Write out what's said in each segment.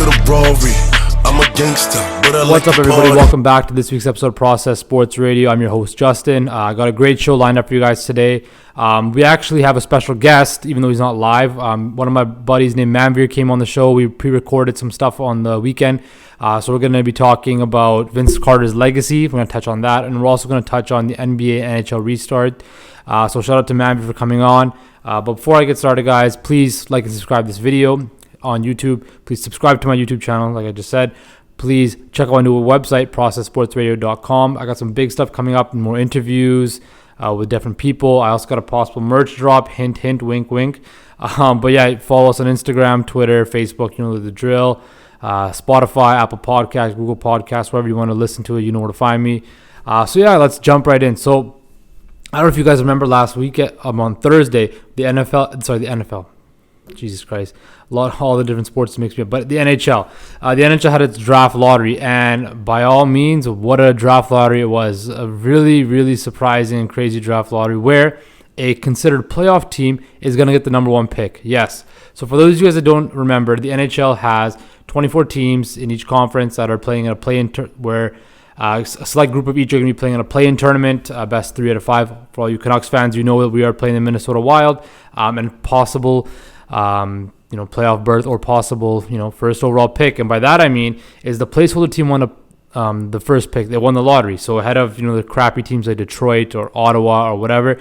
to the Rory. I'm a gangster, but I What's up, everybody? Welcome back to this week's episode of Process Sports Radio. I'm your host, Justin. I got a great show lined up for you guys today. We actually have a special guest, even though he's not live. One of my buddies named Manveer came on the show. We pre-recorded some stuff on the weekend. So we're going to be talking about Vince Carter's legacy. We're going to touch on that. And we're also going to touch on the NBA NHL restart. So shout out to Manveer for coming on. But before I get started, guys, please like and subscribe to this video on YouTube. Please subscribe to my YouTube channel, like I just said. Please check out my new website, processportsradio.com. I got some big stuff coming up, more interviews with different people. I also got a possible merch drop, hint, hint, wink, wink. But yeah, follow us on Instagram, Twitter, Facebook, you know the drill. Spotify, Apple Podcasts, Google Podcasts, wherever you want to listen to it, you know where to find me. So yeah, let's jump right in. So I don't know if you guys remember last week on Thursday, the NFL. Jesus Christ. All the different sports mix me up. But the NHL. The NHL had its draft lottery. And by all means, what a draft lottery it was. A really, really surprising and crazy draft lottery where a considered playoff team is going to get the number one pick. Yes. So for those of you guys that don't remember, the NHL has 24 teams in each conference that are playing in a play-in where a select group of each are going to be playing in a play-in tournament, best 3 out of 5. For all you Canucks fans, you know that we are playing the Minnesota Wild and possible playoff berth or possible, first overall pick. And by that I mean is the placeholder team won the first pick. They won the lottery. So ahead of, the crappy teams like Detroit or Ottawa or whatever,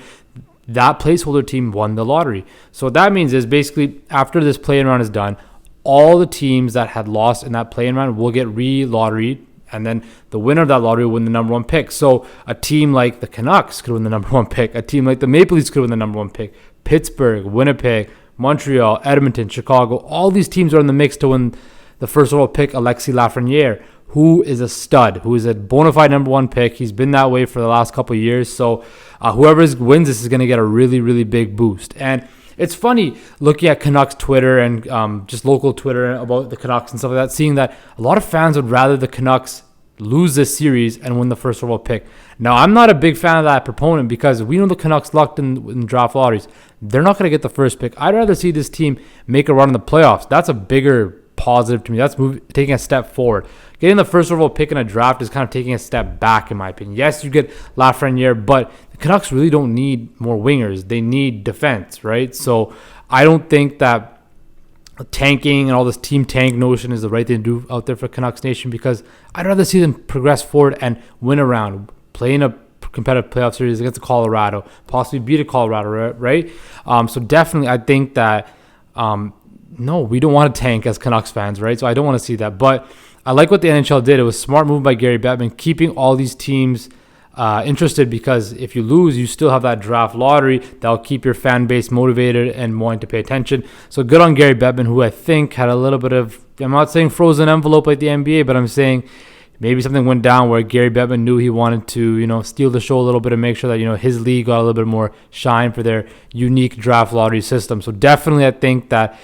that placeholder team won the lottery. So what that means is basically after this play-in round is done, all the teams that had lost in that play-in round will get re-lotteried. And then the winner of that lottery will win the number one pick. So a team like the Canucks could win the number one pick. A team like the Maple Leafs could win the number one pick. Pittsburgh, Winnipeg, Montreal, Edmonton, Chicago, all these teams are in the mix to win the first overall pick, Alexis Lafreniere, who is a stud, who is a bona fide number one pick. He's been that way for the last couple of years. So whoever wins this is going to get a really, really big boost. And it's funny looking at Canucks Twitter and just local Twitter about the Canucks and stuff like that, seeing that a lot of fans would rather the Canucks lose this series and win the first overall pick. Now, I'm not a big fan of that proponent because we know the Canucks lucked in draft lotteries. They're not going to get the first pick. I'd rather see this team make a run in the playoffs. That's a bigger positive to me. That's taking a step forward. Getting the first overall pick in a draft is kind of taking a step back, in my opinion. Yes, you get Lafreniere, but the Canucks really don't need more wingers. They need defense, right? So I don't think that tanking and all this team tank notion is the right thing to do out there for Canucks Nation, because I'd rather see them progress forward and win a round, play in a competitive playoff series against Colorado, possibly beat a Colorado, right? So definitely I think that, no, we don't want to tank as Canucks fans, right? So I don't want to see that. But I like what the NHL did. It was a smart move by Gary Bettman, keeping all these teams interested, because if you lose, you still have that draft lottery that'll keep your fan base motivated and wanting to pay attention. So good on Gary Bettman, who I think had a little bit of, I'm not saying frozen envelope like the NBA, but I'm saying maybe something went down where Gary Bettman knew he wanted to, steal the show a little bit and make sure that, his league got a little bit more shine for their unique draft lottery system. So definitely I think that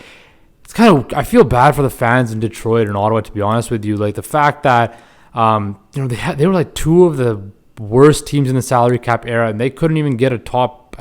it's I feel bad for the fans in Detroit and Ottawa, to be honest with you. Like the fact that, they were like two of the worst teams in the salary cap era, and they couldn't even get a top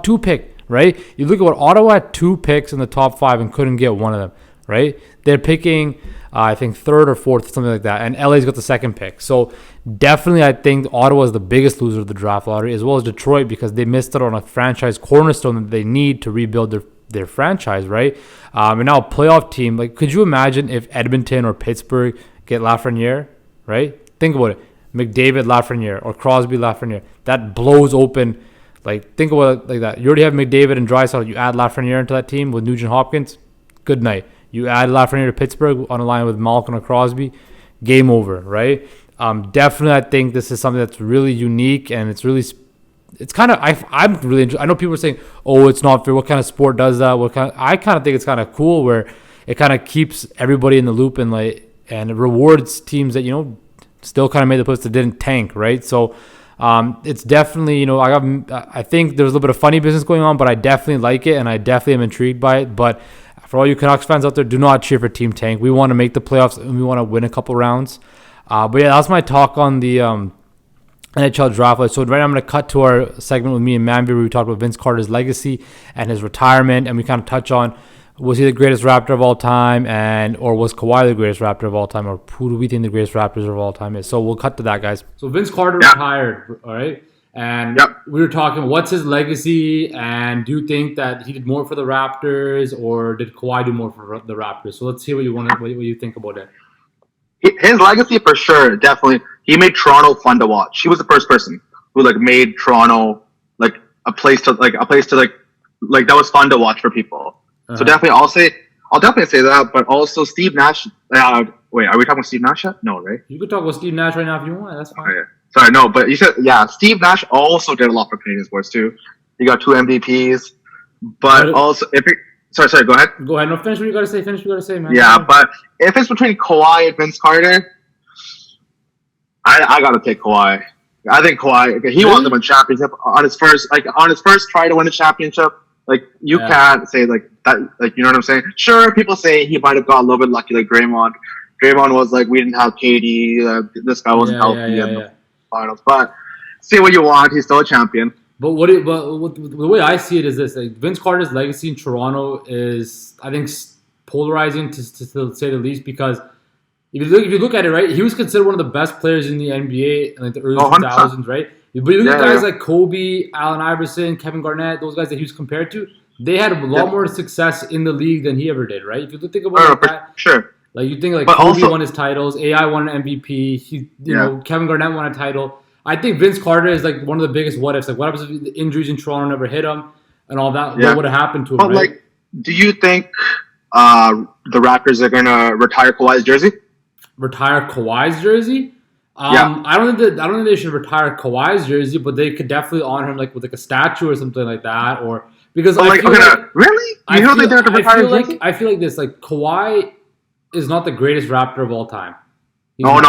two pick, right? You look at what Ottawa had 2 picks in the top 5 and couldn't get one of them, right? They're picking, I think, 3rd or 4th, something like that, and LA's got the 2nd pick. So definitely I think Ottawa is the biggest loser of the draft lottery, as well as Detroit, because they missed out on a franchise cornerstone that they need to rebuild their franchise, right? And now a playoff team, like, could you imagine if Edmonton or Pittsburgh get Lafreniere, right? Think about it. McDavid, Lafreniere, or Crosby, Lafreniere. That blows open. Like, think about it like that. You already have McDavid and Draisaitl. You add Lafreniere into that team with Nugent Hopkins, good night. You add Lafreniere to Pittsburgh on a line with Malkin or Crosby, game over, right? Definitely, I think this is something that's really unique, and it's kind of, I'm really interested. I know people are saying, oh, it's not fair. What kind of sport does that? I kind of think it's kind of cool where it kind of keeps everybody in the loop and it rewards teams that, still kind of made the playoffs that didn't tank, right? So it's definitely, I think there's a little bit of funny business going on, but I definitely like it, and I definitely am intrigued by it. But for all you Canucks fans out there, do not cheer for Team Tank. We want to make the playoffs, and we want to win a couple rounds. But yeah, that's my talk on the NHL Draft Lottery. So right now I'm going to cut to our segment with me and Manveer, where we talked about Vince Carter's legacy and his retirement, and we kind of touch on Was he the greatest Raptor of all time, or was Kawhi the greatest Raptor of all time, or who do we think the greatest Raptors of all time is? So we'll cut to that, guys. So Vince Carter retired, all right? And we were talking, what's his legacy, and do you think that he did more for the Raptors, or did Kawhi do more for the Raptors? So let's see what you think about it. His legacy, for sure, definitely. He made Toronto fun to watch. He was the first person who made Toronto a place to that was fun to watch for people. So definitely, I'll definitely say that. But also Steve Nash. Wait, are we talking about Steve Nash yet? No, right? You could talk about Steve Nash right now if you want. That's fine. Okay. Sorry, no, but you said Steve Nash also did a lot for Canadian sports too. He got 2 MVPs, but also sorry, go ahead. Go ahead. No, finish what you gotta say. Finish what you gotta say, man. Yeah, but if it's between Kawhi and Vince Carter, I gotta take Kawhi. I think Kawhi. He won them a championship on his first try to win a championship. You can't say that. You know what I'm saying? Sure, people say he might have got a little bit lucky, like Draymond. Draymond was we didn't have KD. This guy wasn't healthy in the finals. But say what you want, he's still a champion. But the way I see it is this: Vince Carter's legacy in Toronto is, I think, polarizing to say the least. Because if you look at it, right, he was considered one of the best players in the NBA in the early 2000s, right? But you look at guys like Kobe, Allen Iverson, Kevin Garnett, those guys that he was compared to, they had a lot more success in the league than he ever did, right? If you think about that, sure. You think Kobe won his titles, AI won an MVP, Kevin Garnett won a title. I think Vince Carter is one of the biggest what ifs. What happens if the injuries in Toronto never hit him and all that? What would have happened to him? But right? Do you think the Raptors are gonna retire Kawhi's jersey? Retire Kawhi's jersey? I don't think they should retire Kawhi's jersey, but they could definitely honor him with a statue or something like that. Or because really, you don't think they're gonna retire his jersey? I feel like this: Kawhi is not the greatest Raptor of all time. No.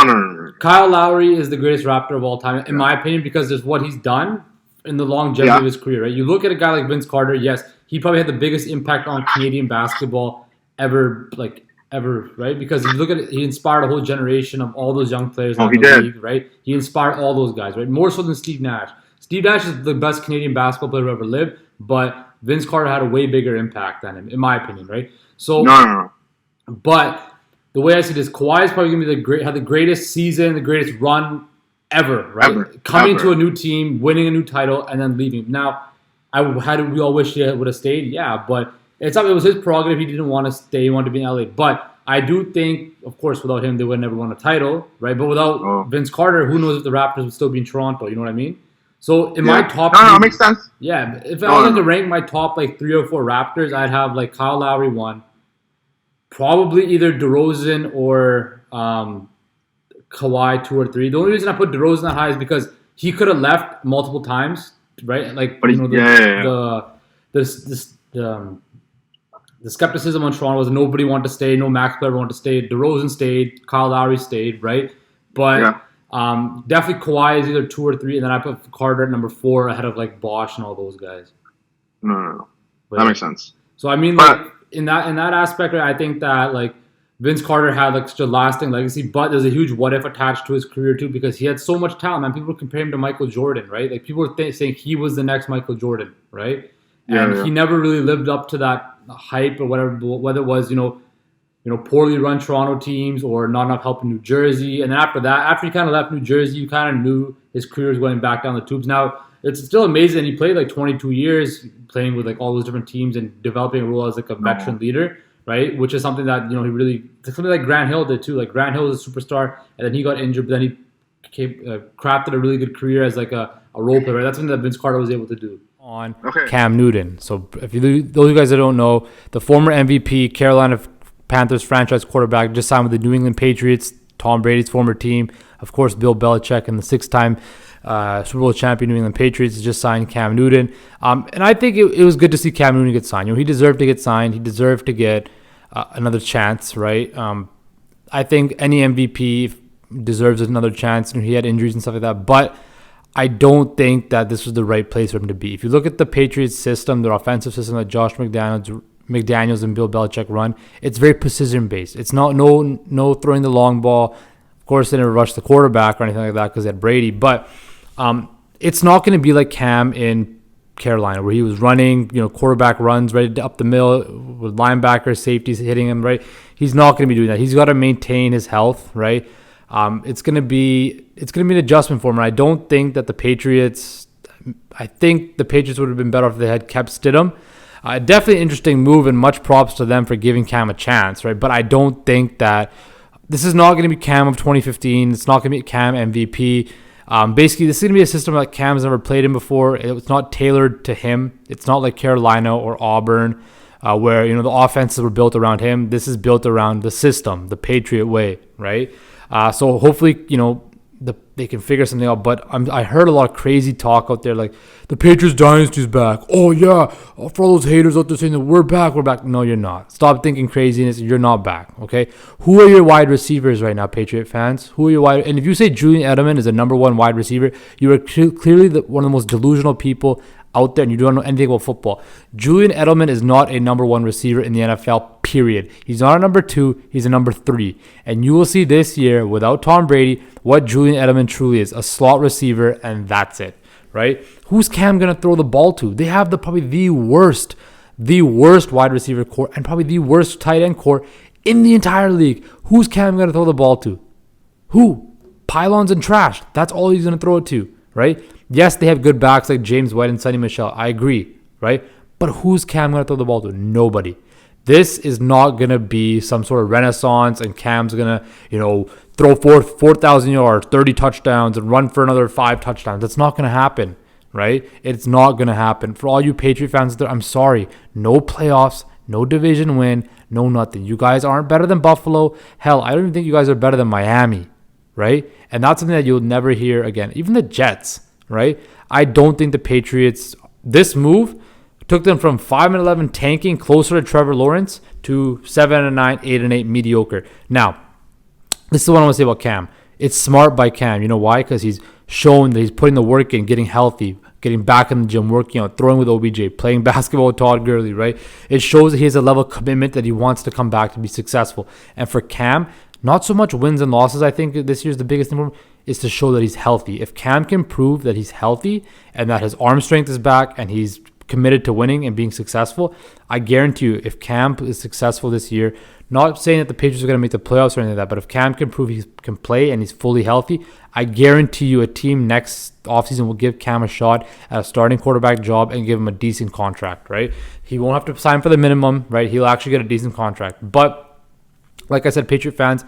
Kyle Lowry is the greatest Raptor of all time, in my opinion, because there's what he's done in the longevity of his career. Right? You look at a guy like Vince Carter. Yes, he probably had the biggest impact on Canadian basketball ever, right? Because you look at it, he inspired a whole generation of all those young players in the league, right? He inspired all those guys, right? More so than Steve Nash. Steve Nash is the best Canadian basketball player who ever lived, but Vince Carter had a way bigger impact than him, in my opinion, right? So, no. But the way I see this, Kawhi is probably going to be have the greatest season, the greatest run ever, right? Coming to a new team, winning a new title, and then leaving. Now, we all wish he would have stayed? Yeah, but it was his prerogative. He didn't want to stay. He wanted to be in LA. But I do think, of course, without him, they would have never won a title, right? But without Vince Carter, who knows if the Raptors would still be in Toronto? You know what I mean? So in my top, no, it makes sense. Yeah, if I was to rank my top 3 or 4 Raptors, I'd have Kyle Lowry 1, probably either DeRozan or Kawhi 2 or 3. The only reason I put DeRozan that high is because he could have left multiple times, right? The skepticism on Toronto was nobody wanted to stay, no Max player wanted to stay. DeRozan stayed, Kyle Lowry stayed, right? But definitely Kawhi is either 2 or 3, and then I put Carter at number 4 ahead of Bosch and all those guys. No. That makes sense. So I mean, in that aspect, I think that Vince Carter had such a lasting legacy, but there's a huge what if attached to his career too, because he had so much talent. Man, people compare him to Michael Jordan, right? People were saying he was the next Michael Jordan, right? And he never really lived up to that hype or whatever, whether it was poorly run Toronto teams or not enough help in New Jersey. And then after he kind of left New Jersey, you kind of knew his career was going back down the tubes. Now it's still amazing. He played 22 years playing with all those different teams and developing a role as a veteran leader, right? Which is something that he really, something like Grant Hill did too. Grant Hill was a superstar, and then he got injured, but then he crafted a really good career as a role player. Right? That's something that Vince Carter was able to do. On Cam Newton. So if those of you guys that don't know, the former MVP, Carolina Panthers franchise quarterback, just signed with the New England Patriots, Tom Brady's former team. Of course, Bill Belichick and the 6-time Super Bowl champion New England Patriots just signed Cam Newton. And I think it was good to see Cam Newton get signed. He deserved to get signed. He deserved to get another chance, right? I think any MVP deserves another chance. He had injuries and stuff like that. But I don't think that this was the right place for him to be. If you look at the Patriots system, their offensive system that Josh McDaniels and Bill Belichick run, it's very precision-based. It's not no throwing the long ball. Of course, they didn't rush the quarterback or anything like that because they had Brady. But it's not going to be like Cam in Carolina, where he was running, quarterback runs right up the middle with linebackers, safeties hitting him, right? He's not going to be doing that. He's got to maintain his health, right? It's going to be an adjustment for him. And I don't think that the Patriots. I think the Patriots would have been better if they had kept Stidham. Definitely an interesting move, and much props to them for giving Cam a chance, right? But I don't think that this is not going to be Cam of 2015. It's not going to be Cam MVP. Basically, this is going to be a system that Cam's never played in before. It's not tailored to him. It's not like Carolina or Auburn, where the offenses were built around him. This is built around the system, the Patriot way, right? So hopefully, they can figure something out. But I heard a lot of crazy talk out there, like the Patriots dynasty's back. Oh yeah, for all those haters out there saying that we're back. No, you're not. Stop thinking craziness. You're not back. Okay. Who are your wide receivers right now, Patriot fans? Who are your wide? And if you say Julian Edelman is the number one wide receiver, you are clearly one of the most delusional people out there, and you don't know anything about football. Julian Edelman is not a number one receiver in the NFL, period. He's not a number two, he's a number three. And you will see this year, without Tom Brady, what Julian Edelman truly is, a slot receiver, and that's it, right? Who's Cam going to throw the ball to? They have probably the worst wide receiver core and probably the worst tight end core in the entire league. Who's Cam going to throw the ball to? Who? Pylons and trash. That's all he's going to throw it to, right? Yes, they have good backs like James White and Sonny Michel. I agree, right? But who's Cam going to throw the ball to? Nobody. This is not going to be some sort of renaissance and Cam's going to, throw 4,000 yards, 30 touchdowns, and run for another 5 touchdowns. That's not going to happen, right? It's not going to happen. For all you Patriot fans there, I'm sorry. No playoffs, no division win, no nothing. You guys aren't better than Buffalo. Hell, I don't even think you guys are better than Miami, right? And that's something that you'll never hear again. Even the Jets, right? I don't think the Patriots, this move took them from 5-11 tanking closer to Trevor Lawrence to 7-9, 8-8 mediocre. Now, this is what I want to say about Cam. It's smart by Cam. You know why? Because he's shown that he's putting the work in, getting healthy, getting back in the gym, working out, throwing with OBJ, playing basketball with Todd Gurley, right? It shows that he has a level of commitment that he wants to come back to be successful. And for Cam, not so much wins and losses, I think this year's the biggest thing is to show that he's healthy. If Cam can prove that he's healthy and that his arm strength is back and he's committed to winning and being successful, I guarantee you, if Cam is successful this year, not saying that the Patriots are going to make the playoffs or anything like that, but if Cam can prove he can play and he's fully healthy, I guarantee you a team next offseason will give Cam a shot at a starting quarterback job and give him a decent contract, right? He won't have to sign for the minimum, right? He'll actually get a decent contract. But like I said, Patriot fans,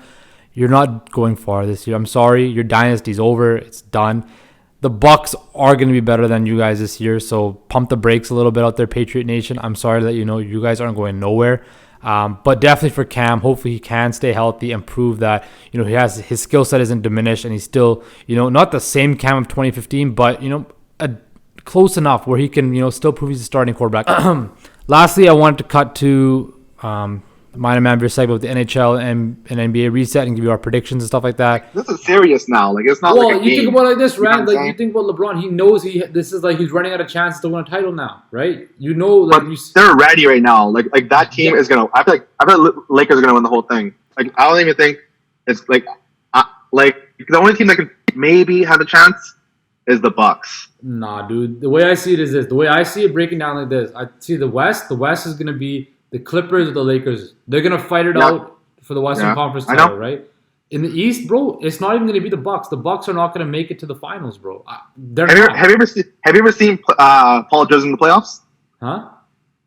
you're not going far this year. I'm sorry. Your dynasty's over. It's done. The Bucks are going to be better than you guys this year, so pump the brakes a little bit out there, Patriot Nation. I'm sorry to let you know you guys aren't going nowhere. But definitely for Cam, hopefully he can stay healthy and prove that he has his skill set isn't diminished and he's still not the same Cam of 2015, but close enough where he can still prove he's a starting quarterback. Lastly, I wanted to cut to mine and Manveer segment with the NHL and NBA reset and give you our predictions and stuff like that. This is serious now. Like, it's not well, like a game. You think about it like this, Rand. Like, you think about LeBron. He knows this is like he's running out of chances to win a title now, right? But they're ready right now. Like that team is gonna. I feel like Lakers are gonna win the whole thing. Like, I don't even think it's like the only team that could maybe have a chance is the Bucks. Nah, dude. The way I see it is this. The way I see it breaking down like this. I see the West. The West is gonna be the Clippers or the Lakers. They're going to fight it out for the Western Conference title, right? In the East, bro, it's not even going to be the Bucks. The Bucks are not going to make it to the finals, bro. Have you ever seen Paul George in the playoffs? Huh?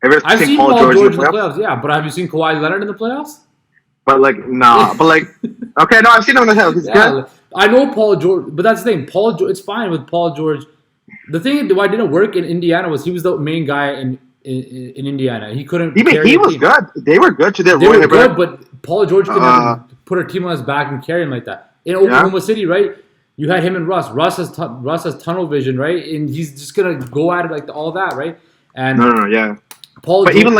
I've seen Paul George in the playoffs, yeah. But have you seen Kawhi Leonard in the playoffs? But nah. But okay, no, I've seen him in the playoffs. He's good. I know Paul George, but that's the thing. It's fine with Paul George. The thing why it didn't work in Indiana was he was the main guy in Indiana. He couldn't. He was good. They were good to their. They were good, but Paul George couldn't put a team on his back and carry him like that. In Oklahoma City, right? You had him and Russ. Russ has tunnel vision, right? And he's just gonna go at it like all that, right? And yeah. Paul. But George, even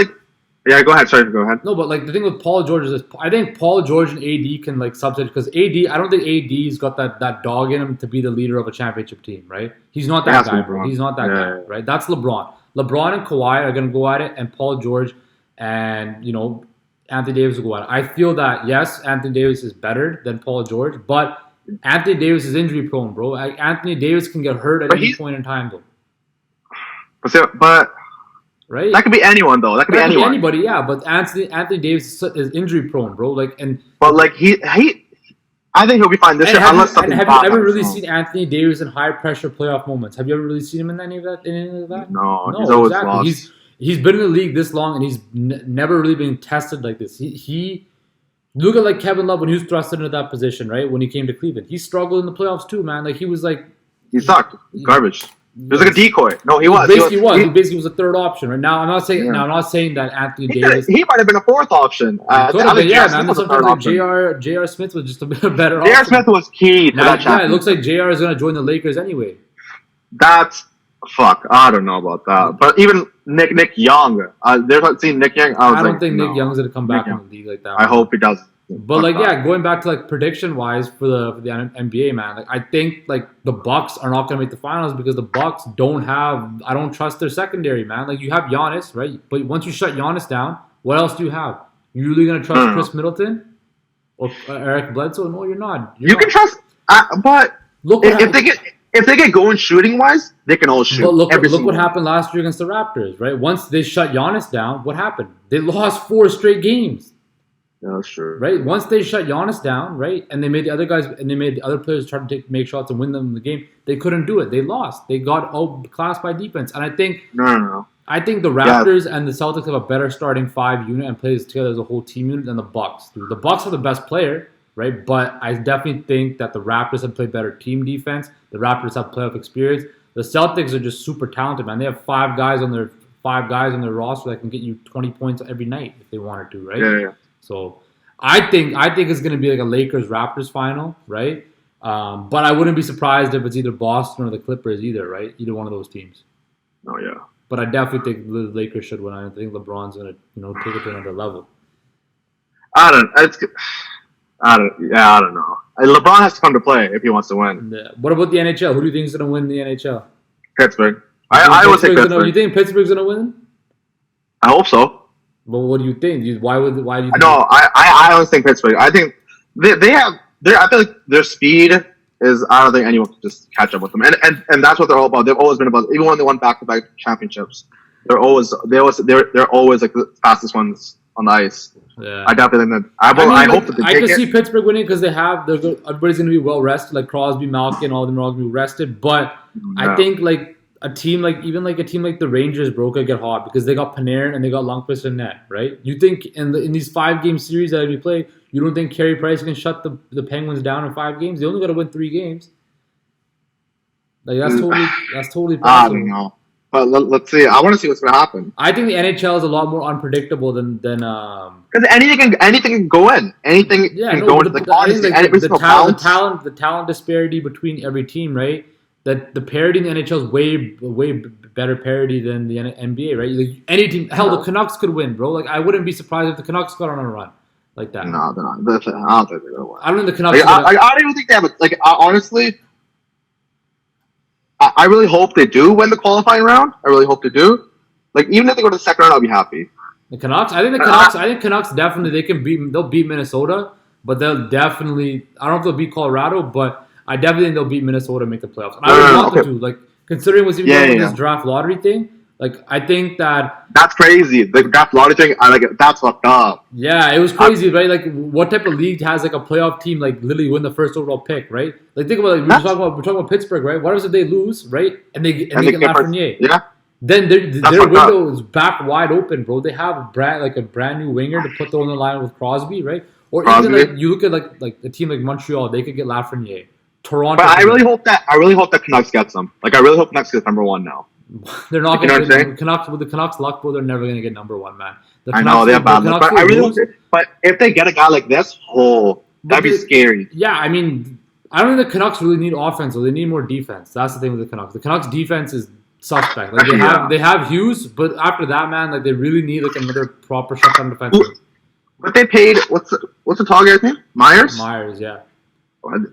go ahead. Sorry, go ahead. No, but the thing with Paul George is, I think Paul George and AD can substitute because AD. I don't think AD's got that dog in him to be the leader of a championship team, right? He's not that guy, bro. He's not that guy, right? That's LeBron. LeBron and Kawhi are going to go at it, and Paul George and, Anthony Davis will go at it. I feel that, yes, Anthony Davis is better than Paul George, but Anthony Davis is injury prone, bro. Anthony Davis can get hurt at any point in time, though. But right? that could be anyone though. That could be anyone. Anybody, yeah. But Anthony Davis is injury prone, bro. Like and but like he I think he'll be fine this year unless something have bad you ever really happens. seen Anthony Davis in high pressure playoff moments? Have you ever really seen him in any of that? No, he's always exactly. lost. He's been in the league this long and he's never really been tested like this. He look at like Kevin Love when he was thrusted into that position, right? When he came to Cleveland, he struggled in the playoffs too, man. Like he was like he sucked, garbage. He was like a decoy. No, he was. He basically was a third option. Right now, I'm not saying that Anthony Davis. He might have been a fourth option. Man. Sometimes like J.R. Smith was just a better option. J.R. Smith was key to that championship. It looks like J.R. is going to join the Lakers anyway. That's fuck. I don't know about that. But even Nick Young. They're not seeing Nick Young. I don't think Nick Young's going to come back in the league like that. I hope he does. But going back to like prediction wise for the NBA, man, like I think like the Bucks are not going to make the finals because the Bucks I don't trust their secondary, man. Like you have Giannis, right? But once you shut Giannis down, what else do you have? You really going to trust Chris Middleton or Eric Bledsoe? No, you're not. You can trust, but look if they get going shooting wise, they can all shoot. But look what happened last year against the Raptors, right? Once they shut Giannis down, what happened? They lost 4 straight games. Yeah, that's true. Right? Once they shut Giannis down, right, and they made the other players try to make shots and win them the game, they couldn't do it. They lost. They got outclassed by defense. And I think I think the Raptors and the Celtics have a better starting 5 unit and plays together as a whole team unit than the Bucks do. The Bucks are the best player, right? But I definitely think that the Raptors have played better team defense. The Raptors have playoff experience. The Celtics are just super talented, man. They have 5 guys on their roster that can get you 20 points every night if they wanted to, right? Yeah. So I think it's going to be like a Lakers-Raptors final, right? But I wouldn't be surprised if it's either Boston or the Clippers either, right? Either one of those teams. Oh, yeah. But I definitely think the Lakers should win. I think LeBron's going to take it to another level. I don't know. LeBron has to come to play if he wants to win. Yeah. What about the NHL? Who do you think is going to win the NHL? Pittsburgh. I would say Pittsburgh. You think Pittsburgh's going to win? I hope so. But what do you think? Why do you think? No, I always think Pittsburgh. I think they have I feel like their speed is, I don't think anyone can just catch up with them. And that's what they're all about. They've always been about, even when they won back-to-back championships, they're always like the fastest ones on the ice. Yeah. I definitely think that. I hope that they take it. I can see Pittsburgh winning because everybody's going to be well rested, like Crosby, Malkin, all of them are all going to be rested. But I think a team like the Rangers, bro, could get hot because they got Panarin and they got Lundqvist in net, right? You think in these 5-game series that we play, you don't think Carey Price can shut the Penguins down in 5 games? They only got to win 3 games. Like that's totally possible. I don't know, but let's see. I want to see what's going to happen. I think the NHL is a lot more unpredictable than because anything can go in. Anything can go into the talent disparity between every team, right? That the parity in the NHL is way better parity than the NBA, right? Like any team, the Canucks could win, bro. Like I wouldn't be surprised if the Canucks got on a run like that. No, they're not. I don't think they're gonna win. I don't think the Canucks. I don't even think they have honestly, I really hope they do win the qualifying round. I really hope they do. Like even if they go to the second round, I'll be happy. The Canucks. I think Canucks definitely they'll beat Minnesota, but they'll definitely. I don't know if they'll beat Colorado, but I definitely think they'll beat Minnesota and make the playoffs. And I would want them to, like, considering what's even going on with this draft lottery thing, like, I think that's crazy. The draft lottery thing, I like it. That's fucked up. Yeah, it was crazy, right? Like, what type of league has, like, a playoff team, like, literally win the first overall pick, right? Like, think about it. We're talking about Pittsburgh, right? What if they lose, right? And they get Lafreniere. Yeah. Then their window is back wide open, bro. They have a brand new winger to put on the line with Crosby, right? Or even, like, you look at, like a team like Montreal, they could get Lafreniere. Toronto. But I really hope that Canucks gets them. Like I really hope Canucks gets number 1 now. They're not going to get Canucks with the Canucks luck, bro. They're never going to get number 1, man. I know they have bad luck, but I really hope. But if they get a guy like this, that'd be scary. Yeah, I mean, I don't think the Canucks really need offense, so they need more defense. That's the thing with the Canucks. The Canucks defense is suspect. Like they have Hughes, but after that, man, like they really need like another proper shutdown defense. But they paid what's the tall guy's name? Myers. Myers, yeah.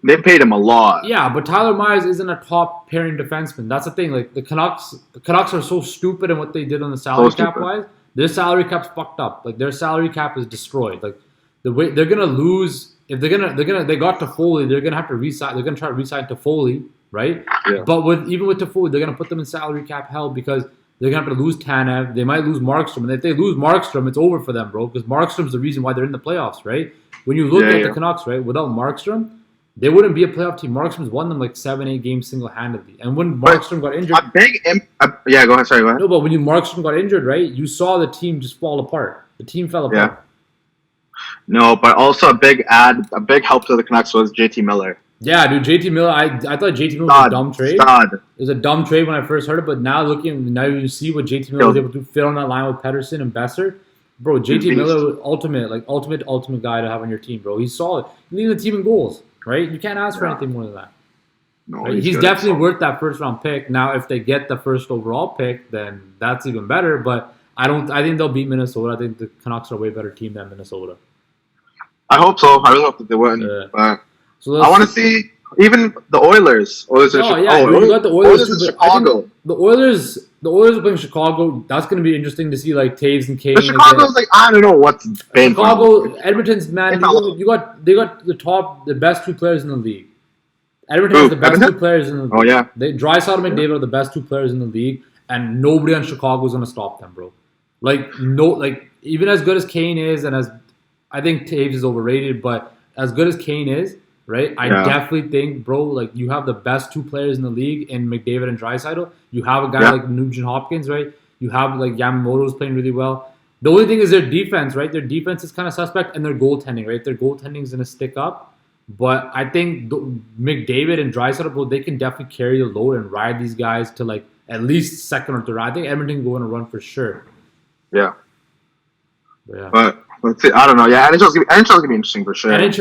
They paid him a lot. Yeah, but Tyler Myers isn't a top pairing defenseman. That's the thing. Like the Canucks are so stupid in what they did on the salary cap wise. Their salary cap's fucked up. Like their salary cap is destroyed. Like the way they're gonna lose if they got Toffoli, they're gonna have to resign. They're gonna try to resign Toffoli, right? Yeah. But even with Toffoli, they're gonna put them in salary cap hell because They're going to have to lose Tanev. They might lose Markstrom. And if they lose Markstrom, it's over for them, bro. Because Markstrom's the reason why they're in the playoffs, right? When you look at the Canucks, right, without Markstrom, they wouldn't be a playoff team. Markstrom's won them like 7-8 games single-handedly. And when Markstrom got injured... Yeah, go ahead. Sorry, go ahead. No, but when Markstrom got injured, right, you saw the team just fall apart. The team fell apart. Yeah. No, but also a big help to the Canucks was JT Miller. Yeah, dude, JT Miller. I thought JT Miller was a dumb trade. It was a dumb trade when I first heard it, but now you see what JT Miller was able to fit on that line with Pettersson and Besser. Bro, JT Miller, ultimate guy to have on your team, bro. He's solid. He leads the team in goals, right? You can't ask for anything more than that. No, right? He's definitely worth that first round pick. Now, if they get the first overall pick, then that's even better. But I think they'll beat Minnesota. I think the Canucks are a way better team than Minnesota. I hope so. I really hope that they win. But so I want to see even the Oilers. You got the Oilers in Chicago. The Oilers are playing Chicago. That's going to be interesting to see, like Taves and Kane. Chicago's like, I don't know what's been. Chicago, Edmonton's, man. They got the best two players in the league. Edmonton has the best two players in the league. Oh yeah. Draisaitl and McDavid are the best two players in the league, and nobody on Chicago is going to stop them, bro. Even as good as Kane is, and as I think Taves is overrated, but as good as Kane is, right? I definitely think, bro, like you have the best two players in the league in McDavid and Draisaitl. You have a guy like Nugent Hopkins, right? You have like Yamamoto's playing really well. The only thing is their defense, right? Their defense is kind of suspect, and their goaltending, right? Their goaltending is going to stick up. But I think McDavid and Draisaitl, bro, they can definitely carry the load and ride these guys to like at least second or third. I think Edmonton can go on a run for sure. Yeah. But let's see. I don't know. Yeah, NHL's gonna be interesting for sure. I'm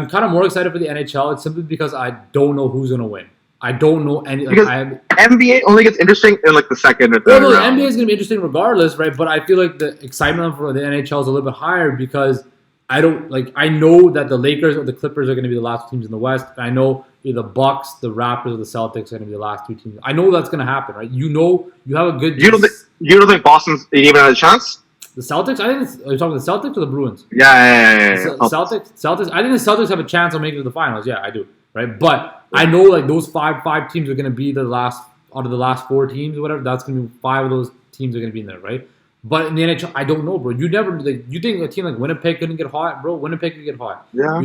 kind of more excited for the NHL. It's simply because I don't know who's gonna win. I don't know any. Because NBA only gets interesting in like the second or third round. The NBA is gonna be interesting regardless, right? But I feel like the excitement for the NHL is a little bit higher because I know that the Lakers or the Clippers are gonna be the last teams in the West. I know the Bucks, the Raptors, or the Celtics are gonna be the last two teams. I know that's gonna happen, right? You have a good. You don't think Boston's even had a chance? The Celtics? I think are you talking the Celtics or the Bruins? Yeah. Celtics. I think the Celtics have a chance of making it to the finals. Yeah, I do. Right, but I know like those five teams are going to be the last out of the last four teams or whatever. That's going to be 5 of those teams are going to be in there, right? But in the NHL, I don't know, bro. You think a team like Winnipeg couldn't get hot, bro? Winnipeg could get hot. Yeah.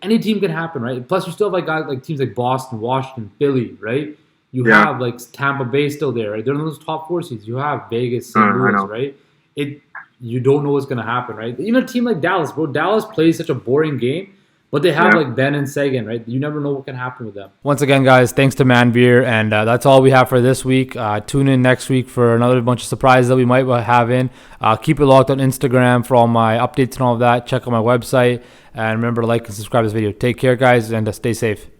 Any team can happen, right? Plus, you still have like guys like teams like Boston, Washington, Philly, right? You have like Tampa Bay still there, right? They're in those top 4 seeds. You have Vegas, St. Louis, right? You don't know what's gonna happen, right? Even a team like Dallas, bro. Dallas plays such a boring game, but they have like Ben and Sagan, right? You never know what can happen with them. Once again, guys, thanks to Manveer, and that's all we have for this week. Tune in next week for another bunch of surprises that we might have in. Keep it locked on Instagram for all my updates and all of that. Check out my website, and remember to like and subscribe to this video. Take care, guys, and stay safe.